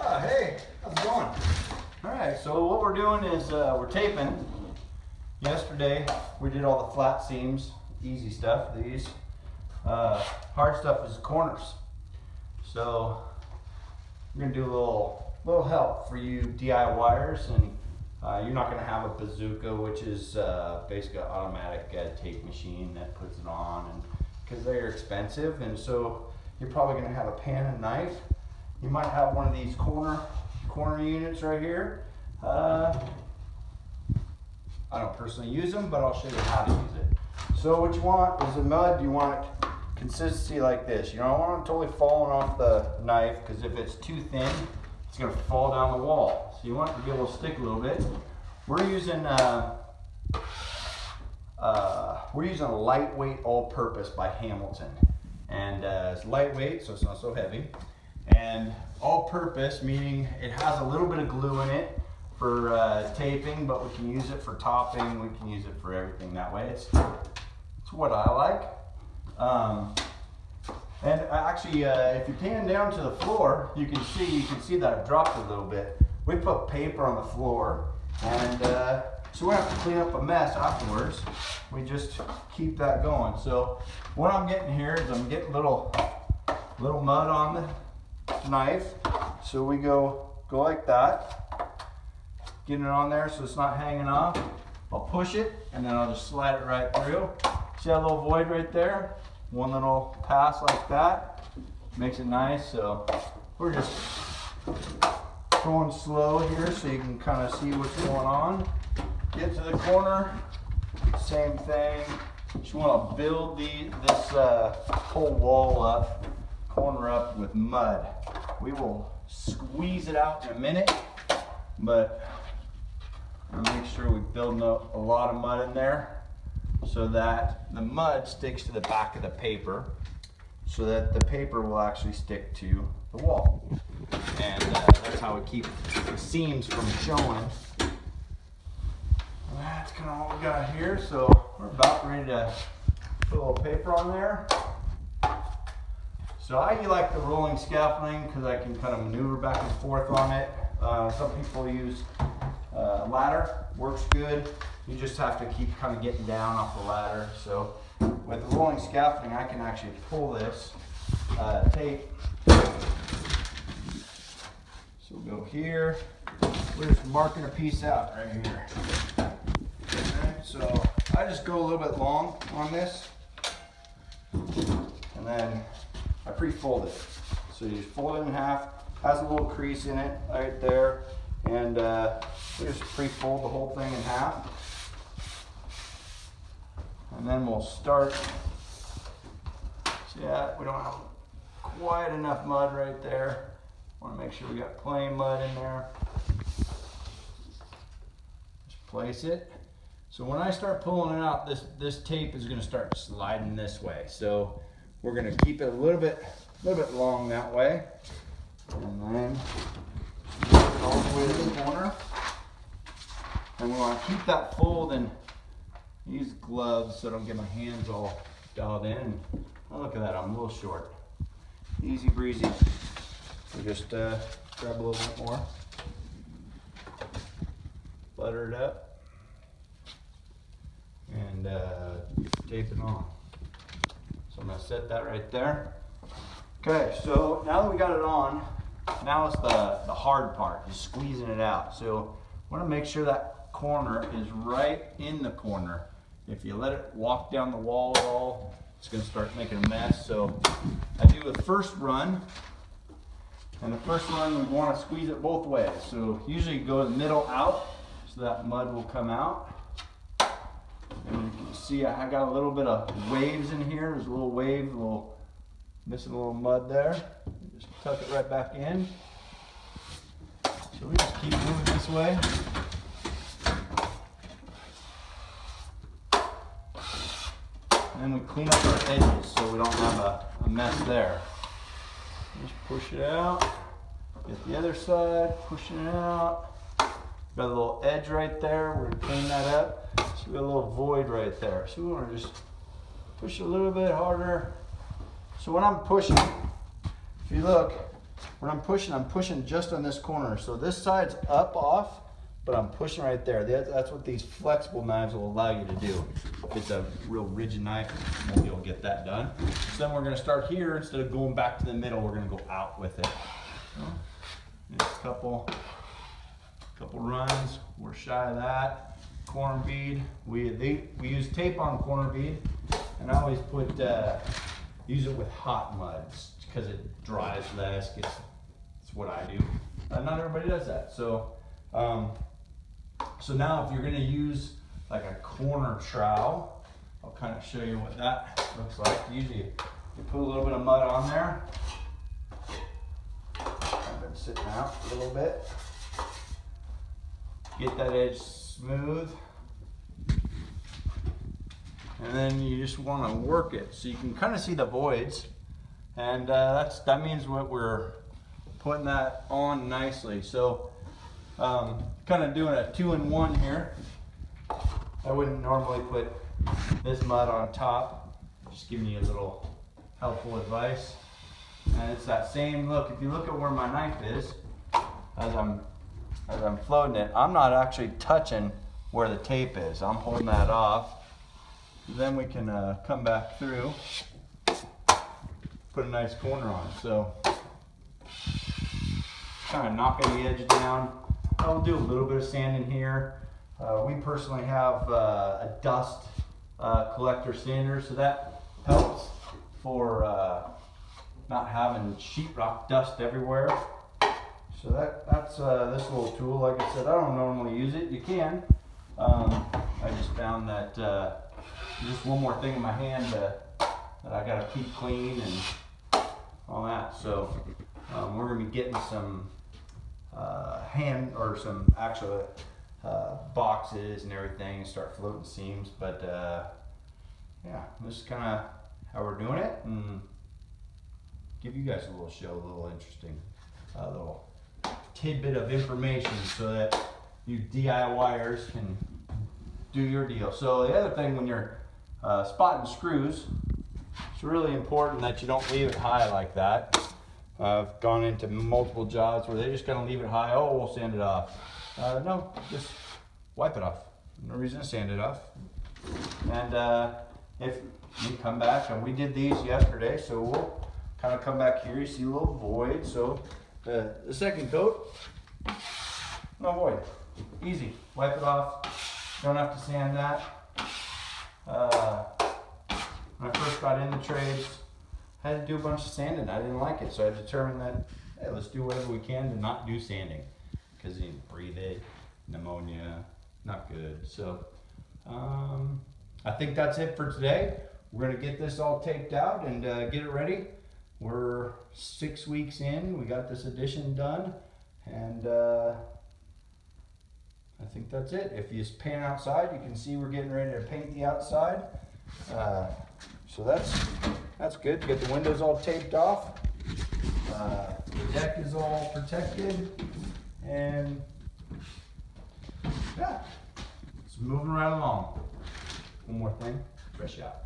Hey, how's it going? All right, so what we're doing is we're taping. Yesterday we did all the flat seams, easy stuff. These hard stuff is corners. So we're gonna do a little help for you DIYers, and you're not gonna have a bazooka, which is basically an automatic tape machine that puts it on, and because they're expensive, and so you're probably gonna have a pen and knife. You might have one of these corner units right here. I don't personally use them, but I'll show you how to use it. So what you want is a mud. You want consistency like this. You don't want it totally falling off the knife, because if it's too thin, it's going to fall down the wall. So you want it to be able to stick a little bit. We're using a lightweight all-purpose by Hamilton, and it's lightweight, so it's not so heavy. And all-purpose meaning it has a little bit of glue in it for taping, but we can use it for topping. We can use it for everything that way. It's what I like. And actually, if you pan down to the floor, you can see that it dropped a little bit. We put paper on the floor, and so we don't have to clean up a mess afterwards. We just keep that going. So what I'm getting here is I'm getting little mud on the knife. So we go like that, getting it on there so it's not hanging off. I'll push it, and then I'll just slide it right through. See that little void right there? One little pass like that makes it nice. So we're just going slow here so you can kind of see what's going on. Get to the corner, same thing. Just want to build this whole wall up, corner up with mud. We will squeeze it out in a minute, but I'll make sure we build a lot of mud in there so that the mud sticks to the back of the paper, so that the paper will actually stick to the wall. And that's how we keep the seams from showing. That's kind of all we got here. So we're about ready to put a little paper on there. So I like the rolling scaffolding because I can kind of maneuver back and forth on it. Some people use a ladder, works good. You just have to keep kind of getting down off the ladder. So with the rolling scaffolding, I can actually pull this tape. So we'll go here. We're just marking a piece out right here. Okay, so I just go a little bit long on this, and then I pre-fold it. So you just fold it in half, has a little crease in it right there, and we just pre-fold the whole thing in half. And then we'll start. See that? We don't have quite enough mud right there. Want to make sure we got plenty of mud in there. Just place it. So when I start pulling it out, this tape is going to start sliding this way. So we're going to keep it a little bit long that way, and then move it all the way to the corner. And we want to keep that fold and use gloves so I don't get my hands all dialed in. Oh, look at that, I'm a little short. Easy breezy. So just grab a little bit more, butter it up, and tape it on. So I'm going to set that right there. Okay, so now that we got it on, now it's the hard part, is squeezing it out. So I want to make sure that corner is right in the corner. If you let it walk down the wall at all, it's going to start making a mess. So I do the first run, and the first run we want to squeeze it both ways. So usually go the middle out so that mud will come out. And you can see I got a little bit of waves in here. There's a little wave, missing a little mud there. Just tuck it right back in. So we just keep moving this way. And then we clean up our edges so we don't have a mess there. Just push it out. Get the other side, pushing it out. Got a little edge right there. We're going to clean that up. So we got a little void right there. So we want to just push a little bit harder. So when I'm pushing, if you look, when I'm pushing just on this corner. So this side's up off, but I'm pushing right there. That's what these flexible knives will allow you to do. If it's a real rigid knife, you won't be able to get that done. So then we're gonna start here. Instead of going back to the middle, we're gonna go out with it. Just a couple runs. We're shy of that. Corner bead. We use tape on corner bead, and I always use it with hot mud because it dries less. It's what I do. Not everybody does that. So now if you're going to use like a corner trowel, I'll kind of show you what that looks like. Usually you put a little bit of mud on there. I've been sitting out a little bit. Get that edge smooth. And then you just want to work it so you can kind of see the voids. And that means what we're putting that on nicely. So kind of doing a 2-in-1 here. I wouldn't normally put this mud on top. Just giving you a little helpful advice. And it's that same look. If you look at where my knife is, as I'm floating it, I'm not actually touching where the tape is. I'm holding that off. Then we can come back through, put a nice corner on. So kind of knocking the edge down. I'll do a little bit of sanding here. We personally have a dust collector sander, so that helps for not having sheetrock dust everywhere. So that's this little tool. Like I said, I don't normally use it. You can. I just found that just one more thing in my hand that I gotta keep clean and all that. So we're gonna be getting some some actual boxes and everything and start floating seams. But yeah, this is kind of how we're doing it, and give you guys a little show, a little interesting, little tidbit of information so that you DIYers can do your deal. So the other thing, when you're spotting screws, it's really important that you don't leave it high like that. I've gone into multiple jobs where they just kind of leave it high. Oh, we'll sand it off. No, just wipe it off. No reason to sand it off. And if you come back, and we did these yesterday, so we'll kind of come back here. You see a little void. So the second coat, no void. Easy. Wipe it off. Don't have to sand that. When I first got into trades, I had to do a bunch of sanding. I didn't like it, so I determined that, hey, let's do whatever we can to not do sanding, because you breathe it, pneumonia, not good. So I think that's it for today. We're gonna get this all taped out and get it ready. We're 6 weeks in. We got this addition done, and I think that's it. If you pan outside, you can see we're getting ready to paint the outside. So that's good. Get the windows all taped off. The deck is all protected, and yeah, it's moving right along. One more thing, fresh out.